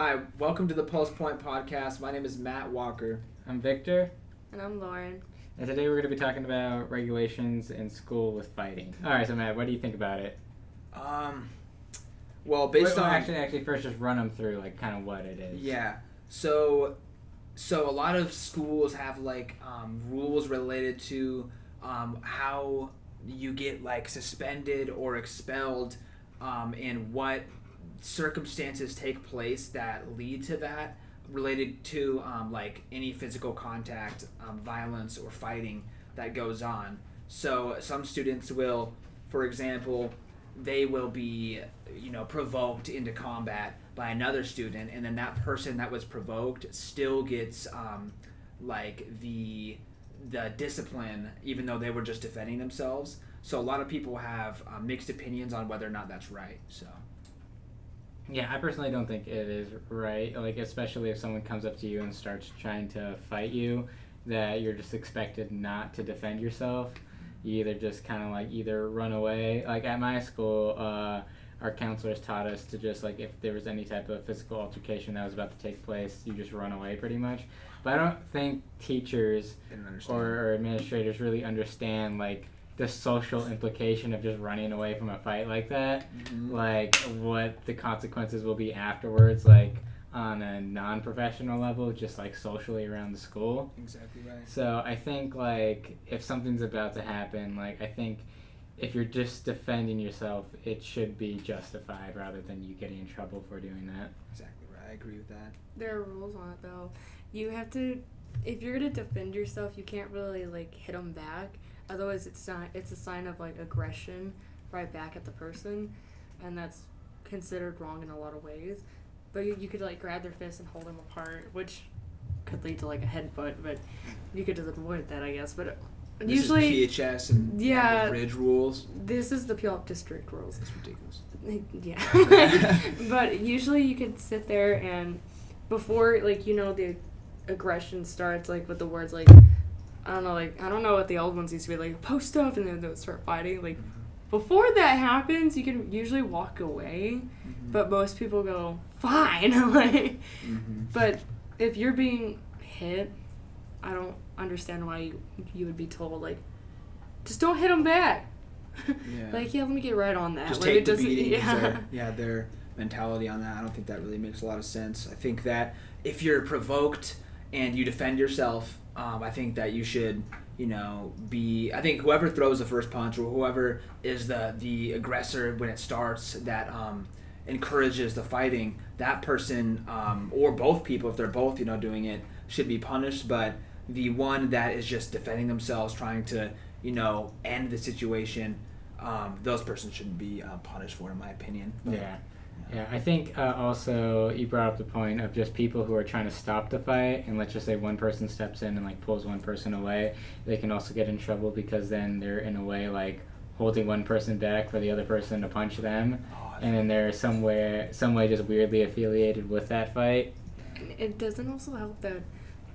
Hi, welcome to the Post Point Podcast. My name is Matt Walker. I'm Victor. And I'm Lauren. And today we're going to be talking about regulations in school with fighting. Alright, so Matt, what do you think about it? Well, based on... Actually, first just run them through, like, kind of what it is. Yeah. So a lot of schools have, rules related to how you get, suspended or expelled and what circumstances take place that lead to that related to, any physical contact, violence, or fighting that goes on. So some students will, for example, they will be, provoked into combat by another student, and then that person that was provoked still gets the discipline, even though they were just defending themselves. So a lot of people have mixed opinions on whether or not that's right. So yeah, I personally don't think it is right. Especially if someone comes up to you and starts trying to fight you, that you're just expected not to defend yourself. You either just kind of either run away. At my school, our counselors taught us to just if there was any type of physical altercation that was about to take place, you just run away pretty much. But I don't think teachers or administrators really understand the social implication of just running away from a fight like that. Mm-hmm. What the consequences will be afterwards, on a non-professional level, just socially around the school. Exactly right. So I think if something's about to happen, I think if you're just defending yourself, it should be justified rather than you getting in trouble for doing that. Exactly right. I agree with that. There are rules on it though. You have to, if you're gonna defend yourself, you can't really hit them back. Otherwise, it's a sign of aggression right back at the person, and that's considered wrong in a lot of ways. But you could grab their fist and hold them apart, which could lead to a headbutt. But you could just avoid that, I guess. But this usually is PHS and the bridge rules. This is the Puyallup district rules. That's ridiculous. Yeah. But usually you could sit there and before the aggression starts with the words I don't know what the old ones used to be post up, and then they'll start fighting. Mm-hmm. Before that happens, you can usually walk away, but most people go fine. But if you're being hit, I don't understand why you would be told just don't hit them back. Yeah. Let me get right on that. Just take the beating. Yeah. Their mentality on that. I don't think that really makes a lot of sense. I think that if you're provoked and you defend yourself, I think that you should, I think whoever throws the first punch or whoever is the aggressor when it starts that encourages the fighting, that person or both people, if they're both, doing it, should be punished. But the one that is just defending themselves, trying to, end the situation, those persons shouldn't be punished for, in my opinion. But, Yeah, I think also you brought up the point of just people who are trying to stop the fight, and let's just say one person steps in and pulls one person away, they can also get in trouble because then they're in a way holding one person back for the other person to punch them, and then they're some way just weirdly affiliated with that fight. It doesn't also help that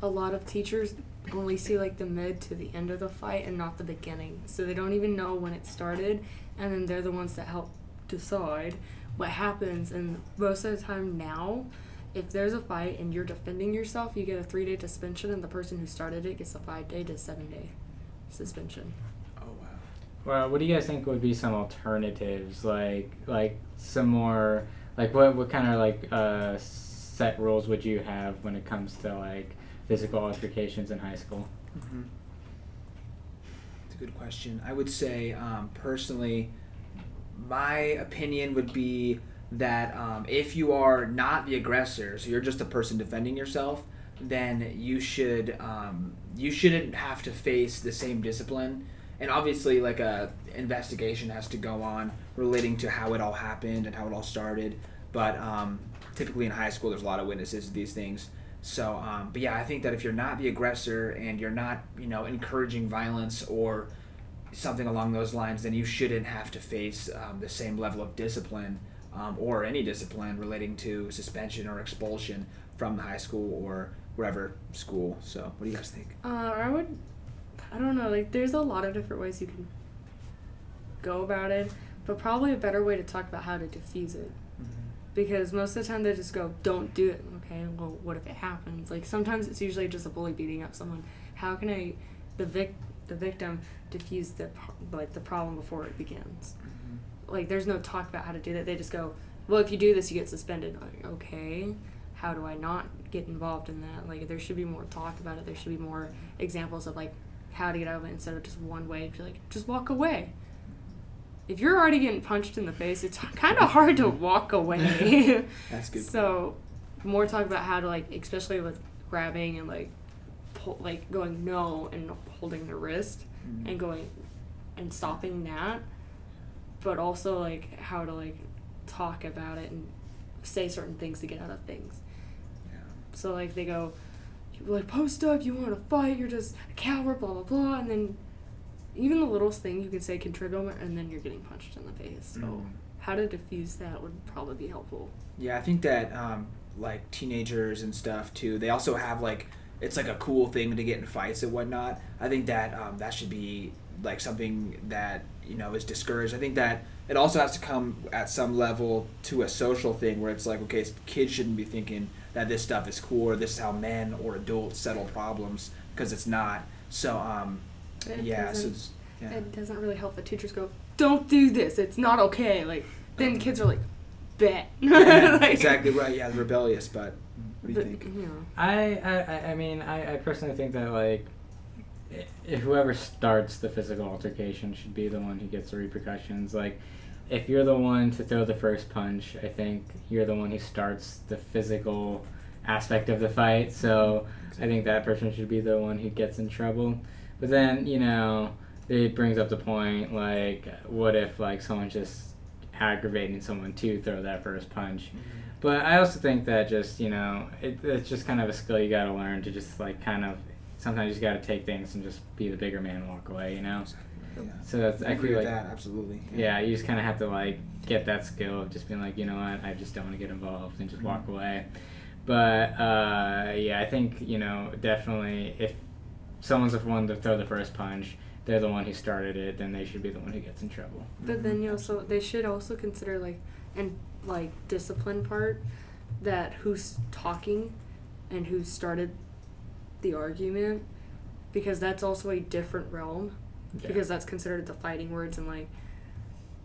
a lot of teachers only see the mid to the end of the fight and not the beginning, so they don't even know when it started, and then they're the ones that help decide what happens. And most of the time now, if there's a fight and you're defending yourself, you get a 3-day suspension, and the person who started it gets a 5-day to 7-day suspension. Oh wow. Well, what do you guys think would be some alternatives, some more what kind of set rules would you have when it comes to physical altercations in high school? Mm-hmm. It's a good question. I would say personally, my opinion would be that if you are not the aggressor, so you're just a person defending yourself, then you shouldn't have to face the same discipline. And obviously, a investigation has to go on relating to how it all happened and how it all started. But typically in high school, there's a lot of witnesses to these things. So, but yeah, I think that if you're not the aggressor and you're not, encouraging violence or something along those lines, then you shouldn't have to face the same level of discipline or any discipline relating to suspension or expulsion from the high school or wherever school. So what do you guys think? I don't know, there's a lot of different ways you can go about it, but probably a better way to talk about how to diffuse it. Because most of the time they just go, don't do it. Okay, well, what if it happens? Like, sometimes it's usually just a bully beating up someone. How can the victim, diffuse the problem before it begins? Like, there's no talk about how to do that. They just go, well, if you do this, you get suspended. Like, okay, how do I not get involved in that? Like, there should be more talk about it. There should be more examples of, like, how to get out of it instead of just one way. Like, just walk away. If you're already getting punched in the face, it's kind of hard to walk away. That's good. So, more talk about how to, like, especially with grabbing and, like, going no and holding the wrist and going and stopping that. But also, like, how to, like, talk about it and say certain things to get out of things. Yeah. So, like, they go, like, post up, you want to fight, you're just a coward, blah, blah, blah. And then even the littlest thing you can say can trigger them, and then you're getting punched in the face. So how to diffuse that would probably be helpful. Yeah, I think that, like, teenagers and stuff, too, they also have, like, it's, like, a cool thing to get in fights and whatnot. I think that that should be, like, something that, you know, is discouraged. I think that it also has to come at some level to a social thing where it's like, okay, kids shouldn't be thinking that this stuff is cool or this is how men or adults settle problems, because it's not. So, It doesn't really help that teachers go, don't do this, it's not okay. Like, then kids are like, bet. Like, exactly right. Yeah, rebellious. But what do you think? You know. I mean, I personally think that, like, if whoever starts the physical altercation should be the one who gets the repercussions. Like, if you're the one to throw the first punch, I think you're the one who starts the physical aspect of the fight. So I think that person should be the one who gets in trouble. But then, you know, it brings up the point, like, what if, like, someone's just aggravating someone to throw that first punch? But I also think that just, you know, it's just kind of a skill you got to learn to just, like, kind of, sometimes you just got to take things and just be the bigger man and walk away, you know? Yeah. So that's, I agree feel with like, that, absolutely. yeah, you just kind of have to, like, get that skill of just being like, you know what, I just don't want to get involved and just walk away. But, yeah, I think, you know, definitely if someone's the one to throw the first punch, they're the one who started it, then they should be the one who gets in trouble. But then they should also consider, like, and, like, discipline part, that who's talking and who started the argument, because that's also a different realm, because that's considered the fighting words and, like,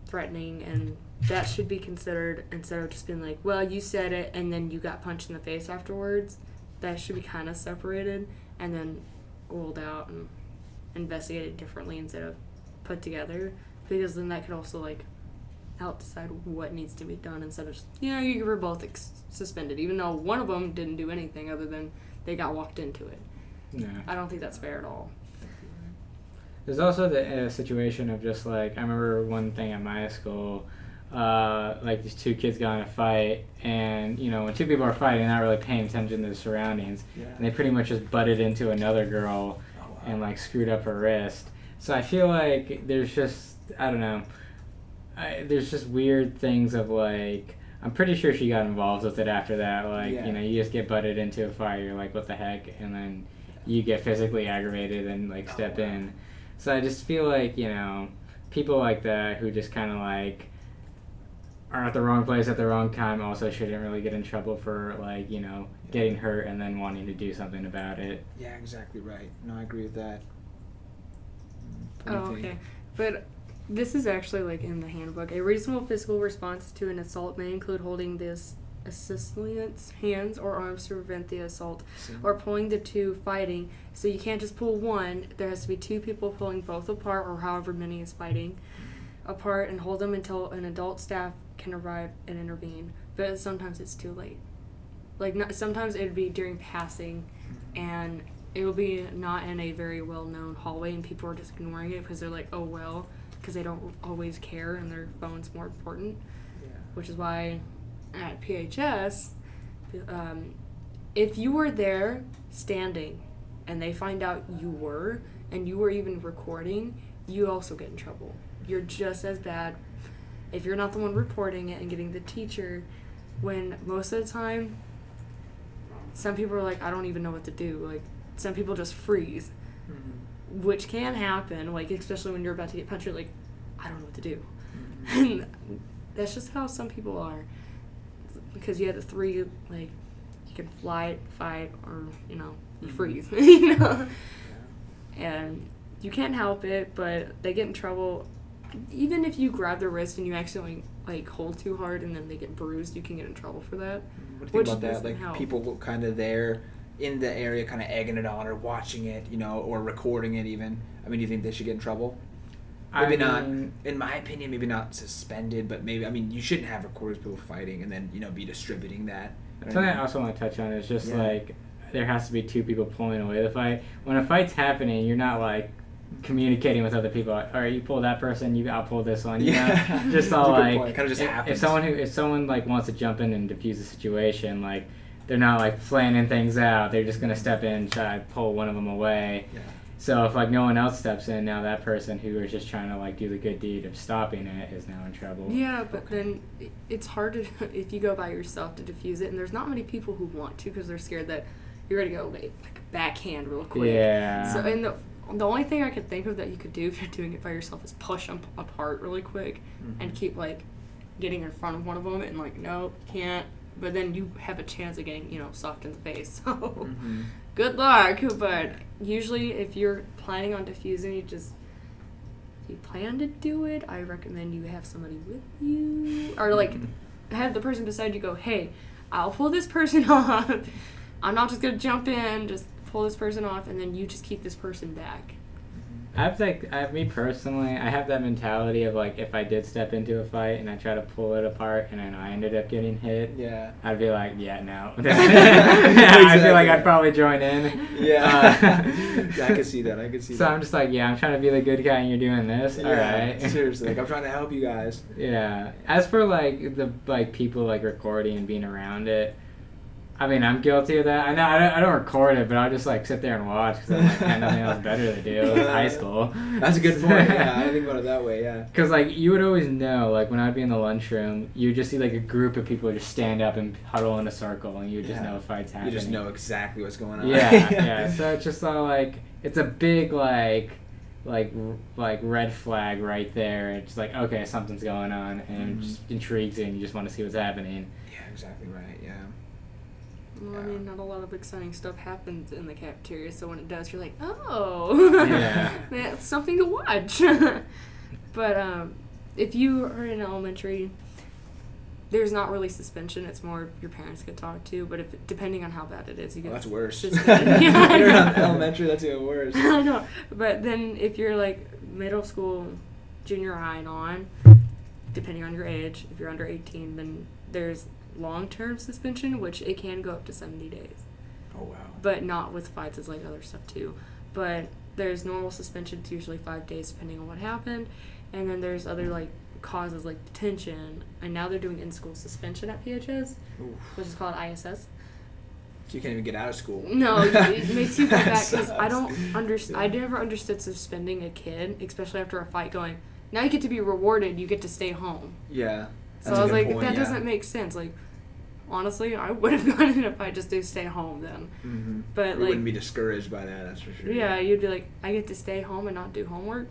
threatening, and that should be considered instead of just being like, well, you said it and then you got punched in the face afterwards. That should be kind of separated and then ruled out and investigated differently instead of put together, because then that could also, like, help decide what needs to be done instead of just, you were both suspended, even though one of them didn't do anything other than they got walked into it. Yeah. I don't think that's fair at all. There's also the situation of just, like, I remember one thing at my school, like, these two kids got in a fight, and, you know, when two people are fighting, they're not really paying attention to the surroundings, and they pretty much just butted into another girl and, like, screwed up her wrist. So I feel like there's just, I don't know, there's just weird things of, like, I'm pretty sure she got involved with it after that. Like, you know, you just get butted into a fight, you're like, what the heck? And then you get physically aggravated and, like, step in. So I just feel like, you know, people like that who just kind of, like, are at the wrong place at the wrong time also shouldn't really get in trouble for, like, you know, getting hurt and then wanting to do something about it. Yeah, exactly right. No, I agree with that. Okay. But this is actually, like, in the handbook. A reasonable physical response to an assault may include holding this assailant's hands or arms to prevent the assault, or pulling the two fighting. So you can't just pull one. There has to be two people pulling both apart, or however many is fighting apart, and hold them until an adult staff can arrive and intervene. But sometimes it's too late. Like, sometimes it would be during passing, and it will be not in a very well-known hallway, and people are just ignoring it because they're like, oh, well, because they don't always care, and their phone's more important. Yeah. Which is why at PHS, if you were there standing and they find out you were, and you were even recording, you also get in trouble. You're just as bad if you're not the one reporting it and getting the teacher, when most of the time some people are like, I don't even know what to do. Like, some people just freeze, which can happen, like, especially when you're about to get punched, you're like, I don't know what to do. And that's just how some people are. because you had the three, like, you can fly, fight, or, you know, you Mhm. freeze, you know? And you can't help it, but they get in trouble. Even if you grab their wrist and you accidentally, like, hold too hard and then they get bruised, you can get in trouble for that. What do you think about that? doesn't Like, help. people kind of there in the area kind of egging it on or watching it, you know, or recording it even. I mean, do you think they should get in trouble? Maybe not, in my opinion, maybe not suspended, but maybe, I mean, you shouldn't have recorded people fighting and then, you know, be distributing that. Something I also want to touch on is just, Yeah. like, there has to be two people pulling away the fight. When a fight's happening, you're not, like, communicating with other people. All right, you pull that person, I'll pull this one. You know? Just all, like, kind of just happens. if someone, like, wants to jump in and defuse the situation, like, they're not, like, planning things out. They're just going to step in and try to pull one of them away. Yeah. So if, like, no one else steps in, now that person who was just trying to, like, do the good deed of stopping it is now in trouble. Yeah, but then it's hard to, if you go by yourself, to defuse it, and there's not many people who want to because they're scared that you're going to go, like, backhand real quick. Yeah. So, and the only thing I could think of that you could do if you're doing it by yourself is push them apart really quick and keep, like, getting in front of one of them and, like, no, can't. But then you have a chance of getting, you know, socked in the face. So good luck. But usually if you're planning on defusing, if you plan to do it, I recommend you have somebody with you. Or, like, have the person beside you go, hey, I'll pull this person off. I'm not just going to jump in, just pull this person off, and then you just keep this person back. Me personally, I have that mentality of, like, if I did step into a fight and I try to pull it apart and then I ended up getting hit, Yeah. I'd be like, yeah, no. I feel like I'd probably join in. Yeah. I can see that. So I'm just like, yeah, I'm trying to be the good guy and you're doing this. Yeah, All right. Seriously, like, I'm trying to help you guys. Yeah. As for, like, the, like, people, like, recording and being around it, I mean, I'm guilty of that. I don't record it, but I'll just, like, sit there and watch because I'm like, I had nothing else better to do. It's high school. That's a good point. Yeah, I didn't think about it that way. Yeah. Because, like, you would always know, like, when I'd be in the lunchroom, you would just see, like, a group of people just stand up and huddle in a circle, and you would just know a fight's happening. You just know exactly what's going on. Yeah. So it's just all, like, it's a big, like red flag right there. It's like, okay, something's going on, and it just intrigues you, and you just want to see what's happening. Yeah, exactly right. Yeah. Well, I mean, not a lot of exciting stuff happens in the cafeteria, so when it does, you're like, oh, Yeah. that's something to watch. But if you are in elementary, there's not really suspension. It's more your parents get talked to, but depending on how bad it is, you get That's worse. suspended. Yeah, I You're know. in elementary, that's even worse. I know. But then if you're, like, middle school, junior high and on, depending on your age, if you're under 18, then there's long-term suspension, which it can go up to 70 days. Oh, wow. But not with fights, it's like other stuff too. But there's normal suspension, it's usually 5 days depending on what happened. And then there's other, like, causes like detention. And now they're doing in-school suspension at PHS, which is called ISS. So you can't even get out of school. No, it makes you go back, because Sucks. I don't understand. I never understood suspending a kid, especially after a fight, going, now you get to be rewarded, you get to stay home. Yeah. So I was like, that doesn't make sense. Like, honestly, I would have gone in if I just did stay home then. Mm-hmm. But, you like, wouldn't be discouraged by that, that's for sure. yeah, you'd be like, I get to stay home and not do homework?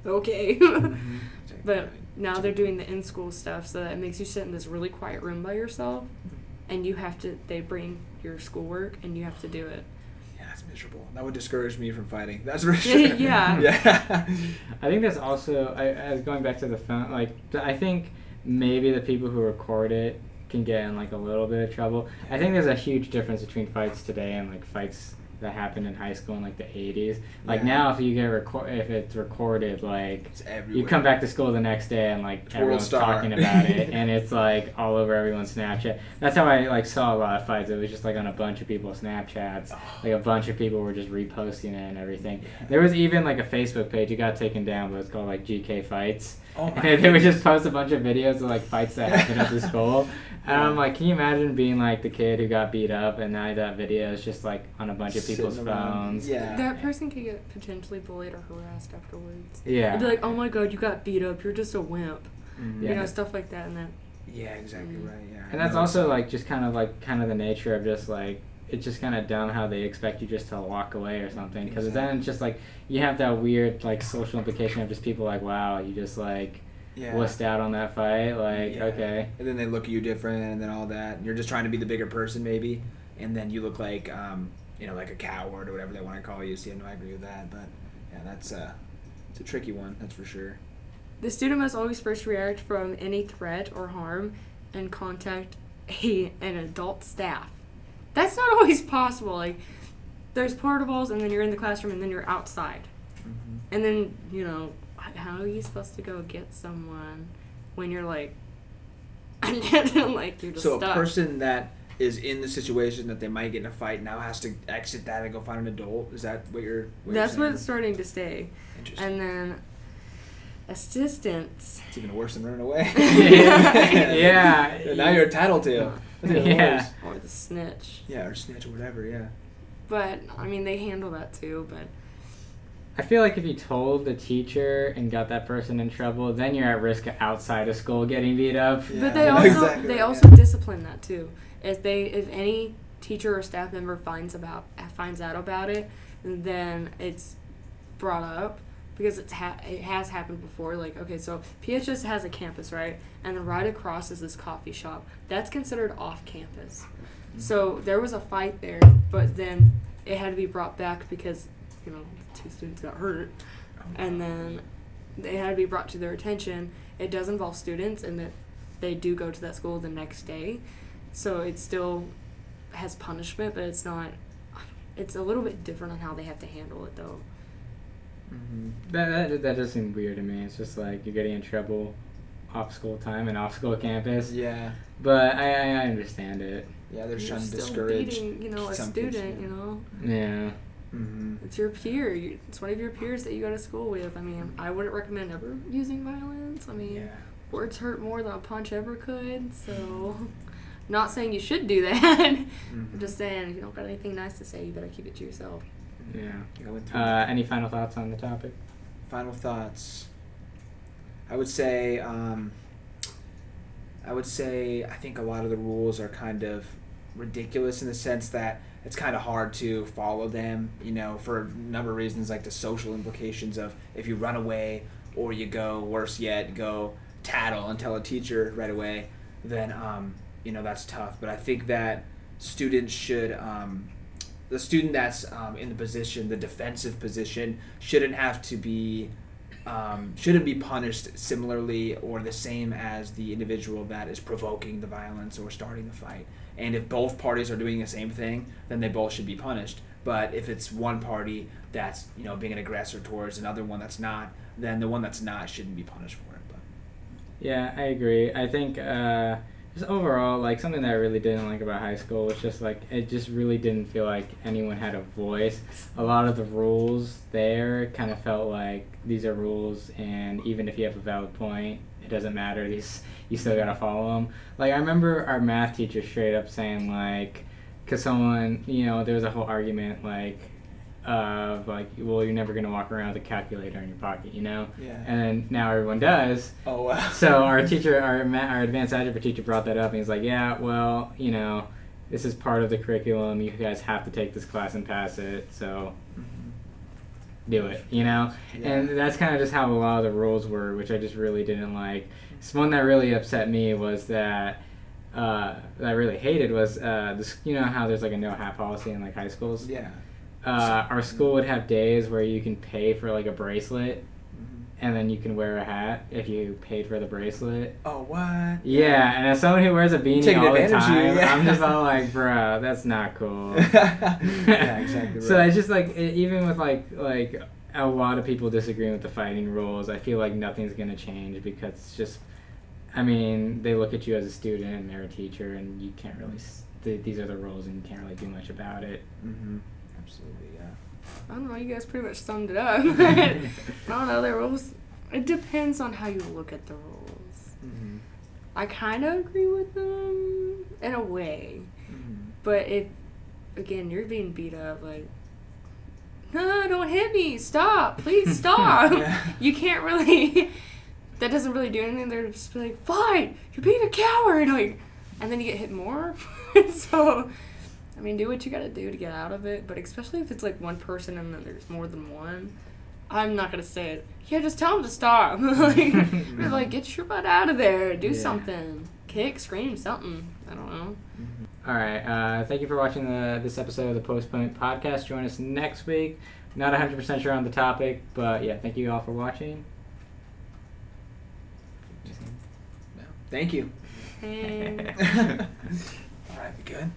Okay. Mm-hmm. But now they're doing the in-school stuff, so that it makes you sit in this really quiet room by yourself, and they bring your schoolwork, and you have to do it. Yeah, that's miserable. That would discourage me from fighting. That's for sure. Yeah. Yeah. I think that's also, as going back to the phone, like, I think maybe the people who record it can get in, like, a little bit of trouble. I think there's a huge difference between fights today and, like, fights that happened in high school in, like, the 80s. Like, now if you get if it's recorded, like, It's everywhere. you come back to school the next day and, like, everyone's star. talking about it, and it's, like, all over everyone's Snapchat. That's how I, like, saw a lot of fights. It was just, like, on a bunch of people's Snapchats. Like, a bunch of people were just reposting it and everything. There was even, like, a Facebook page. It got taken down, but it's called, like, GK Fights. Oh my And they would just post a bunch of videos of, like, fights that happened at the school. And I'm like, can you imagine being, like, the kid who got beat up, and now that video is just, like, on a bunch of people's Sitting around. phones? Yeah. That person could get potentially bullied or harassed afterwards. Yeah. They'd be like, oh my god, you got beat up, you're just a wimp. Mhm. You Yeah. know, stuff like that. And then, Yeah, exactly right. Yeah. And that's also, like, just kind of the nature of just, like, it's just kind of dumb how they expect you just to walk away or something. Because then it's just, like, you have that weird, like, social implication of just people like, wow, you just, like, wussed out on that fight. Like, okay. And then they look at you different and then all that. And you're just trying to be the bigger person maybe. And then you look like, like a coward or whatever they want to call you. So, I agree with that. But, yeah, it's a tricky one. That's for sure. The student must always first react from any threat or harm and contact an adult staff. That's not always possible. Like, there's portables, and then you're in the classroom, and then you're outside. Mm-hmm. And then, how are you supposed to go get someone when you're like, like you're just so stuck? A person that is in the situation that they might get in a fight now has to exit that and go find an adult. Is that what you're? That's you're saying? what's starting to stay. Interesting. And then assistants. It's even worse than running away. Yeah. So now you're a tattletale. That's even Yeah. worse. Or the snitch. Yeah, or snitch or whatever. Yeah. But they handle that too. But I feel like if you told the teacher and got that person in trouble, then you're at risk outside of school getting beat up. Yeah. but they Exactly also right, discipline that too. If any teacher or staff member finds out about it, then it's brought up because it has happened before. Like, okay, so PHS has a campus, right? And then right across is this coffee shop. That's considered off campus. So there was a fight there, but then it had to be brought back because, 2 students got hurt. And then it had to be brought to their attention. It does involve students and that they do go to that school the next day. So it still has punishment, but it's a little bit different on how they have to handle it though. Mm-hmm. That does seem weird to me. It's just like you're getting in trouble off school time and off school campus. Yeah. But I understand it. Yeah, they're You're trying to still discourage beating, a some student, kids, Yeah. Mm-hmm. It's your peer. It's one of your peers that you go to school with. I mean, I wouldn't recommend ever using violence. I mean, Yeah. words hurt more than a punch ever could. So, not saying you should do that. Mm-hmm. I'm just saying, if you don't got anything nice to say, you better keep it to yourself. Yeah. Any final thoughts on the topic? Final thoughts. I would say I think a lot of the rules are kind of ridiculous in the sense that it's kind of hard to follow them, for a number of reasons, like the social implications of if you run away or you go, worse yet, go tattle and tell a teacher right away, then, that's tough. But I think that students should, the student that's in the position, the defensive position, shouldn't be punished similarly or the same as the individual that is provoking the violence or starting the fight. And if both parties are doing the same thing, then they both should be punished. But if it's one party that's being an aggressor towards another one that's not, then the one that's not shouldn't be punished for it. But yeah, I agree. I think just overall, like, something that I really didn't like about high school was just like it just really didn't feel like anyone had a voice. A lot of the rules there kind of felt like these are rules, and even if you have a valid point, it doesn't matter. You still gotta follow them. Like, I remember our math teacher straight up saying, like, because someone, there was a whole argument like of like, well, you're never gonna walk around with a calculator in your pocket, Yeah. And then now everyone does. Oh wow. So our teacher, our advanced algebra teacher, brought that up, and he's like, yeah, well, this is part of the curriculum. You guys have to take this class and pass it. So do it, Yeah. And that's kind of just how a lot of the rules were, which I just really didn't like. One that really upset me was that that I really hated was this. How there's like a no hat policy in like high schools. Yeah. Our school would have days where you can pay for like a bracelet, and then you can wear a hat if you paid for the bracelet. Oh, what? Yeah, and as someone who wears a beanie Taking all the advantage of you, time, yeah. I'm just all like, bruh, that's not cool. Yeah, exactly right. So it's just like, even with like a lot of people disagreeing with the fighting rules, I feel like nothing's gonna change because it's just, they look at you as a student and they're a teacher, and you can't really. These are the rules, and you can't really do much about it. Mm-hmm. Absolutely, yeah. I don't know, you guys pretty much summed it up. I don't know, the rules, it depends on how you look at the rules. Mm-hmm. I kind of agree with them in a way. Mm-hmm. But if, again, you're being beat up, like, no, don't hit me, stop, please stop. Yeah. You can't really, that doesn't really do anything. They're just like, fine, you're being a coward, like, and then you get hit more. So, do what you gotta do to get out of it, but especially if it's like one person and then there's more than one, I'm not gonna say it. Yeah, just tell him to stop. We're like, get your butt out of there. Do something. Kick, scream, something. I don't know. All right. Thank you for watching this episode of the Post Point Podcast. Join us next week. Not 100% sure on the topic, but yeah, thank you all for watching. Thank you. Hey. All right, good.